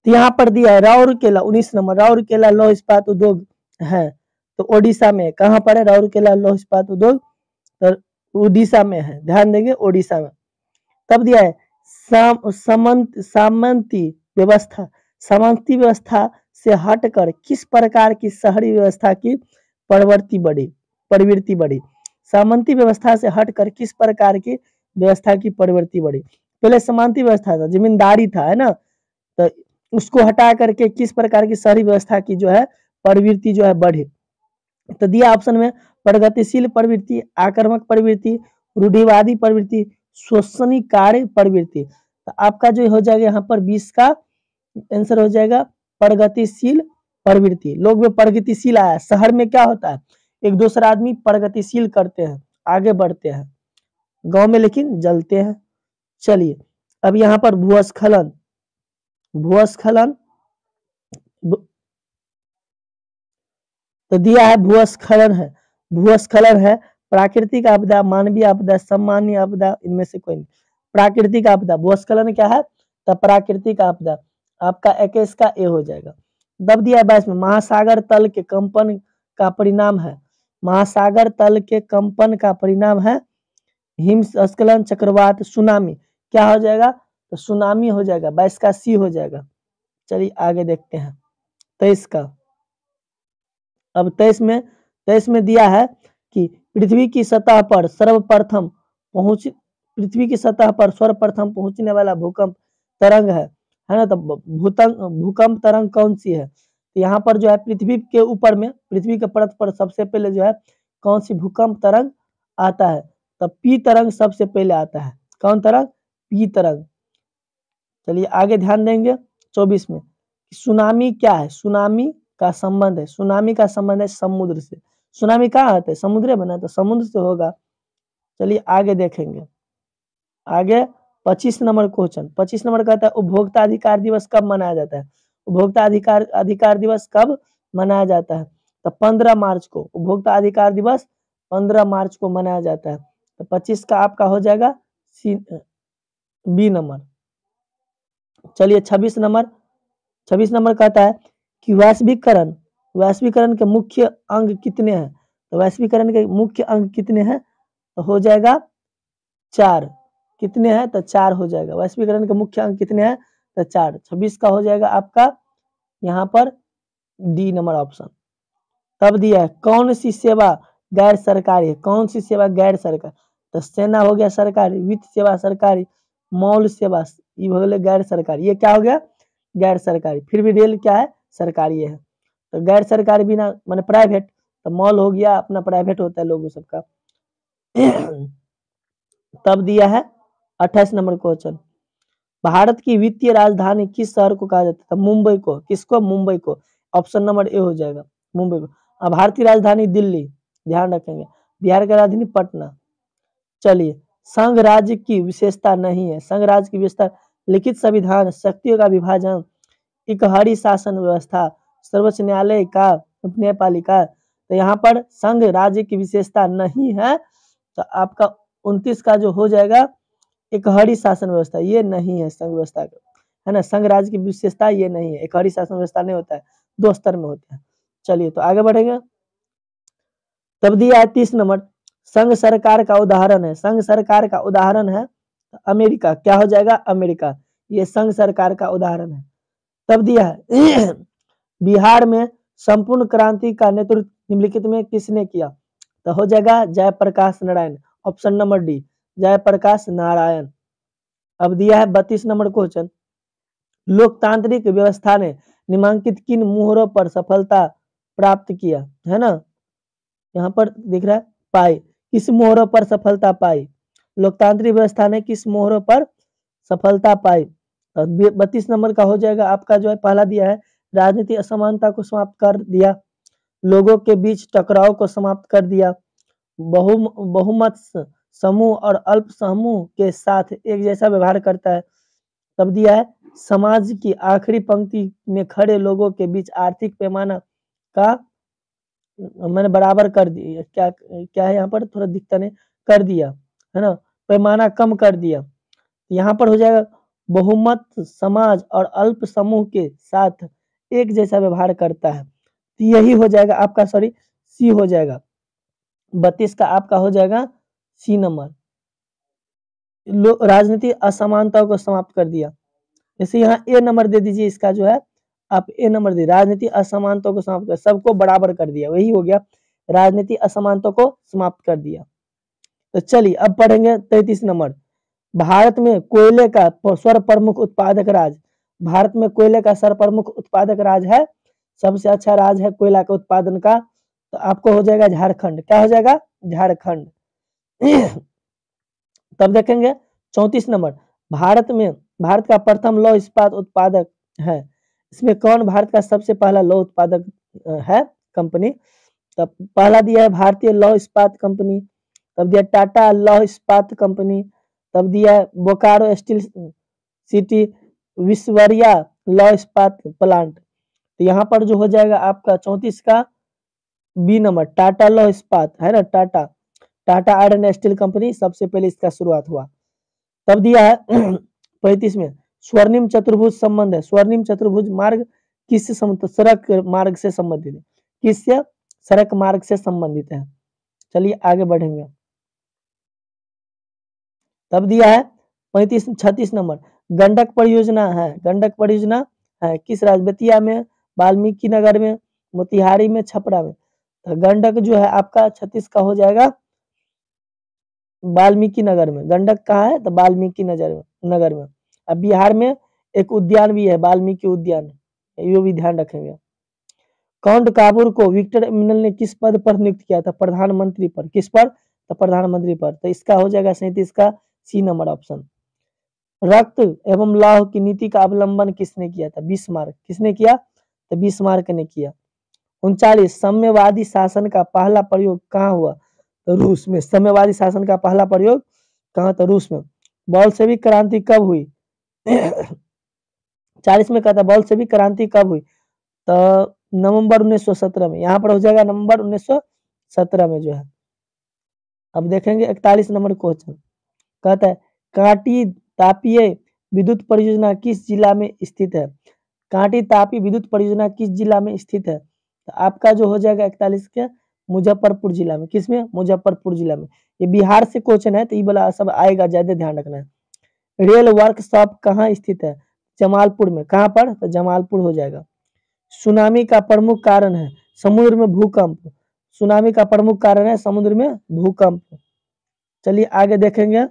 तो यहाँ पर दिया है राउरकेला 19 नंबर, राउरकेला लौह इस्पात उद्योग है तो ओडिशा में, कहाँ पर है राउरकेला लौह इस्पात उद्योग, तो उड़ीसा में है, ध्यान देंगे ओडिशा में। तब दिया है सामंती व्यवस्था, सामंती व्यवस्था से हटकर किस प्रकार की शहरी व्यवस्था की प्रवृत्ति बढ़ी, सामंती व्यवस्था से हटकर किस प्रकार की व्यवस्था की प्रवृत्ति बढ़ी। पहले सामंती व्यवस्था था, जमींदारी था, है ना, तो उसको हटा करके किस प्रकार की शहरी व्यवस्था की जो है प्रवृत्ति जो है बढ़े। तो दिया ऑप्शन में प्रगतिशील प्रवृत्ति, आक्रामक प्रवृत्ति, रूढ़िवादी प्रवृत्ति, शोषणकारी प्रवृत्ति। तो आपका जो हो जाएगा यहाँ पर 20 का आंसर हो जाएगा प्रगतिशील प्रवृत्ति। लोग में प्रगतिशील आया, शहर में क्या होता है एक दूसरा आदमी प्रगतिशील करते हैं, आगे बढ़ते हैं, गांव में लेकिन जलते हैं। चलिए अब यहाँ पर भूस्खलन, भूस्खलन तो दिया है भूस्खलन है प्राकृतिक आपदा, मानवीय आपदा, सम्मानीय आपदा, इनमें से कोई नहीं। प्राकृतिक आपदा, भूस्खलन क्या है तो प्राकृतिक आपदा, आपका 21 का ए हो जाएगा। दब दिया 22 में महासागर तल के कंपन का परिणाम है, महासागर तल के कंपन का परिणाम है हिमस्खलन, चक्रवात, सुनामी। क्या हो जाएगा तो सुनामी हो जाएगा, 22 का सी हो जाएगा। चलिए आगे देखते हैं 23 का। अब 23 में दिया है कि पृथ्वी की सतह पर सर्वप्रथम पहुंचने वाला भूकंप तरंग है ना, तो भूकंप तरंग कौन सी है। तो यहाँ पर जो है पृथ्वी के ऊपर में, पृथ्वी के परत पर सबसे पहले जो है कौन सी भूकंप तरंग आता है, तो पी तरंग सबसे पहले आता है। कौन तरंग, पी तरंग। चलिए आगे ध्यान देंगे 24 में सुनामी क्या है, सुनामी का संबंध है, सुनामी का संबंध है समुद्र से। सुनामी कहाँ आता है, समुद्र बना तो समुद्र से होगा। चलिए आगे देखेंगे, आगे 25 नंबर क्वेश्चन। 25 नंबर कहता है उपभोक्ता अधिकार दिवस कब मनाया जाता है, उपभोक्ता अधिकार दिवस कब मनाया जाता है, तो 15 मार्च को उपभोक्ता अधिकार दिवस 15 मार्च को मनाया जाता है। तो 25 का आपका हो जाएगा बी नंबर। चलिए 26 नंबर कहता है कि वैश्वीकरण के मुख्य अंग कितने हैं, तो वैश्वीकरण के मुख्य अंग कितने हैं, तो हो जाएगा 4। कितने हैं तो 4 हो जाएगा। वैश्वीकरण के मुख्य अंग कितने हैं तो 4। 26 का हो जाएगा आपका यहाँ पर डी नंबर ऑप्शन। तब दिया है कौन सी सेवा गैर सरकारी है, कौन सी सेवा गैर सरकारी, तो सेना हो गया सरकारी, वित्त सेवा सरकारी, मॉल सेवा ये हो गया गैर सरकारी। ये क्या हो गया गैर सरकारी। फिर भी रेल क्या है सरकारी है, तो गैर सरकारी बिना माने प्राइवेट, तो मॉल हो गया अपना प्राइवेट होता है लोगों सबका। तब दिया है 28 नंबर क्वेश्चन, भारत की वित्तीय राजधानी किस शहर को कहा जाता है, मुंबई को। किसको, मुंबई को। ऑप्शन नंबर ए हो जाएगा मुंबई को। अब भारतीय राजधानी दिल्ली, ध्यान रखेंगे। बिहार की राजधानी पटना। चलिए संघ राज्य की विशेषता नहीं है, संघ राज्य की विशेषता लिखित संविधान, शक्तियों का विभाजन, इकहरी शासन व्यवस्था, सर्वोच्च न्यायालय का न्यायपालिका। तो यहाँ पर संघ राज्य की विशेषता नहीं है, तो आपका 29 का जो हो जाएगा इकहरी शासन व्यवस्था, ये नहीं है संघ व्यवस्था है ना, संघ राज्य की विशेषता ये नहीं है, इकहरी शासन व्यवस्था नहीं होता है, 2 स्तर में होता है। चलिए तो आगे बढ़ेंगे। तब दिया है 30 नंबर, संघ सरकार का उदाहरण है, संघ सरकार का उदाहरण है अमेरिका। क्या हो जाएगा अमेरिका, ये संघ सरकार का उदाहरण है। तब दिया है बिहार में संपूर्ण क्रांति का नेतृत्व निम्नलिखित में किसने किया, तो हो जाएगा Jayaprakash Narayan. Option number D Jayaprakash Narayan. अब दिया है 32 नंबर क्वेश्चन, लोकतांत्रिक व्यवस्था ने निम्नलिखित किन मोहरों पर सफलता प्राप्त किया, है ना, यहाँ पर दिख रहा है पाई, किस मोहरों पर सफलता पाई, लोकतांत्रिक व्यवस्था ने किस मोहरों पर सफलता पाई। 32 नंबर का हो जाएगा आपका जो है पहला दिया है राजनीतिक असमानता को समाप्त कर दिया, लोगों के बीच टकराव को समाप्त कर दिया, बहुमत समूह और अल्प समूह के साथ एक जैसा व्यवहार करता है। तब दिया है समाज की आखिरी पंक्ति में खड़े लोगों के बीच आर्थिक पैमाना का मैंने बराबर कर दिया, क्या क्या है यहाँ पर थोड़ा दिखता नहीं, कर दिया है ना, पैमाना कम कर दिया। यहाँ पर हो जाएगा बहुमत समाज और अल्प समूह के साथ एक जैसा व्यवहार करता है। तो यही हो जाएगा आपका, सॉरी सी हो जाएगा। 32 का आपका हो जाएगा सी नंबर। राजनीतिक असमानताओं को समाप्त कर दिया। जैसे यहाँ ए नंबर दे दीजिए, इसका जो है आप ए नंबर दे, राजनीतिक असमानताओं को समाप्त कर, सबको बराबर कर दिया, वही हो गया, राजनीतिक असमानताओं को समाप्त कर दिया। तो चलिए अब पढ़ेंगे 33 नंबर। भारत में कोयले का सर्वप्रमुख उत्पादक राज्य, भारत में कोयले का सर्वप्रमुख उत्पादक राज्य है, सबसे अच्छा राज्य है कोयला के उत्पादन का, तो आपको हो जाएगा झारखंड। क्या हो जाएगा? झारखंड। तब देखेंगे 34 नंबर। भारत का प्रथम लौह इस्पात उत्पादक है, इसमें कौन भारत का सबसे पहला लौह उत्पादक है कंपनी? तब पहला दिया है भारतीय लौह इस्पात कंपनी, तब दिया टाटा लौह इस्पात कंपनी, तब दिया है बोकारो स्टील सिटी, विश्वरिया लौह इस्पात प्लांट। तो यहाँ पर जो हो जाएगा आपका 34 का बी नंबर, टाटा लौह इस्पात है ना, टाटा आयरन स्टील कंपनी, सबसे पहले इसका शुरुआत हुआ। तब दिया है 35 में स्वर्णिम चतुर्भुज संबंध है, स्वर्णिम चतुर्भुज मार्ग किससे संबंधित? सड़क मार्ग से संबंधित है। किससे? सड़क मार्ग से संबंधित है। चलिए आगे बढ़ेंगे। तब दिया है 36 नंबर, गंडक परियोजना है, गंडक परियोजना है किस राज्य? बेतिया में, वाल्मीकि नगर में, मोतिहारी में, छपरा में। तो गंडक जो है आपका 36 का हो जाएगा वाल्मीकि नगर में। गंडक कहाँ है? तो वाल्मीकि नगर में। अब बिहार में एक उद्यान भी है, वाल्मीकि उद्यान, ये भी ध्यान रखेंगे। काउंट काबूर को विक्टर एमिनल ने किस पद पर नियुक्त किया था? प्रधानमंत्री पर। किस पर? तो प्रधानमंत्री पर। तो इसका हो जाएगा 37 का सी नंबर ऑप्शन। रक्त एवं लौह की नीति का अवलंबन किसने किया था? बिस्मार्क। किसने किया? तो बिस्मार्क ने किया। 39 साम्यवादी शासन का पहला प्रयोग कहाँ हुआ? तो रूस में। साम्यवादी शासन का पहला प्रयोग कहाँ? तो रूस में। बोल्शेविक क्रांति कब हुई? 40 में कहता बोल्शेविक क्रांति कब हुई? तो नवंबर 1917 में। यहाँ पर हो जाएगा नवंबर 1917 में जो है। अब देखेंगे 41 नंबर क्वेश्चन, कहता है कांटी तापीय विद्युत परियोजना किस जिला में स्थित है? कांटी तापी विद्युत परियोजना किस जिला में स्थित है? तो आपका जो हो जाएगा 41 के मुजफ्फरपुर जिला में। किसमें? मुजफ्फरपुर जिला में। ये बिहार से क्वेश्चन है तो ये वाला सब आएगा, ज्यादा ध्यान रखना है। रेल वर्कशॉप कहाँ स्थित है? जमालपुर में। कहाँ पर? तो जमालपुर हो जाएगा। सुनामी का प्रमुख कारण है समुद्र में भूकंप, सुनामी का प्रमुख कारण है समुद्र में भूकंप। चलिए आगे देखेंगे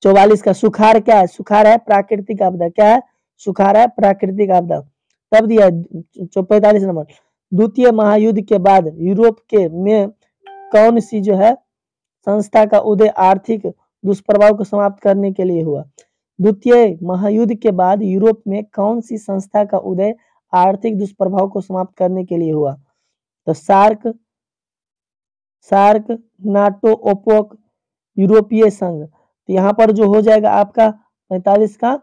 44 का सुखाड़ क्या है? सुखाड़ है प्राकृतिक आपदा। क्या है? सुखाड़ है प्राकृतिक आपदा। तब दिया 45 नंबर, द्वितीय महायुद्ध के बाद यूरोप के में कौन सी जो है संस्था का उदय आर्थिक दुष्प्रभाव को समाप्त करने के लिए हुआ? द्वितीय महायुद्ध के बाद यूरोप में कौन सी संस्था का उदय आर्थिक दुष्प्रभाव को समाप्त करने के लिए हुआ? तो सार्क, नाटो, ओपेक, यूरोपीय संघ। तो यहाँ पर जो हो जाएगा आपका 45 का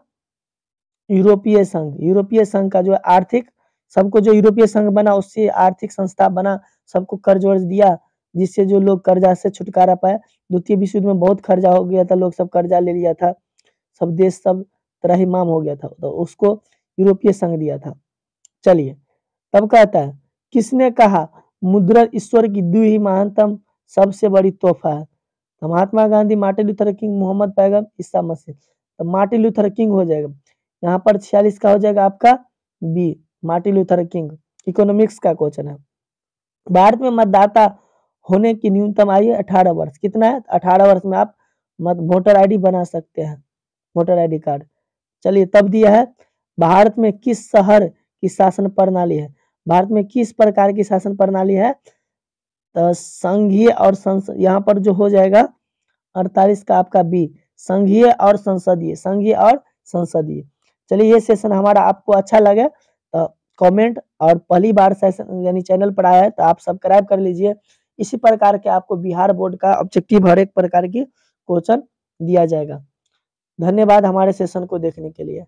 यूरोपीय संघ। यूरोपीय संघ का जो है आर्थिक, सबको जो यूरोपीय संघ बना उससे आर्थिक संस्था बना, सबको कर्ज वर्ज दिया, जिससे जो लोग कर्जा से छुटकारा पाए। द्वितीय विश्व युद्ध में बहुत कर्जा हो गया था, लोग सब कर्जा ले लिया था, सब देश सब त्राहिमाम हो गया था, तो उसको यूरोपीय संघ दिया था। चलिए तब कहता है किसने कहा मुद्रा ईश्वर की दी हुई महानतम सबसे बड़ी तोहफा है? तो Mahatma Gandhi, Martin Luther King, Mohammad पैगम, ईसा मसीह। तो मार्टिन लूथर किंग हो जाएगा। यहाँ पर 46 का हो जाएगा आपका B, Martin Luther King. Economics का क्वेश्चन है। भारत में मतदाता होने की न्यूनतम आयु 18 वर्ष। कितना है? 18 वर्ष में आप वोटर आईडी बना सकते हैं, वोटर आईडी कार्ड। चलिए तब दिया है भारत में किस शहर की शासन प्रणाली है? भारत में किस प्रकार की शासन प्रणाली है? तो संघीय और संसद। यहाँ पर जो हो जाएगा 48 का आपका बी, संघीय और संसदीय, संघीय और संसदीय। चलिए ये सेशन हमारा आपको अच्छा लगे तो कमेंट, और पहली बार सेशन यानी चैनल पर आया है तो आप सब्सक्राइब कर लीजिए। इसी प्रकार के आपको बिहार बोर्ड का ऑब्जेक्टिव हर एक प्रकार की क्वेश्चन दिया जाएगा। धन्यवाद हमारे सेशन को देखने के लिए।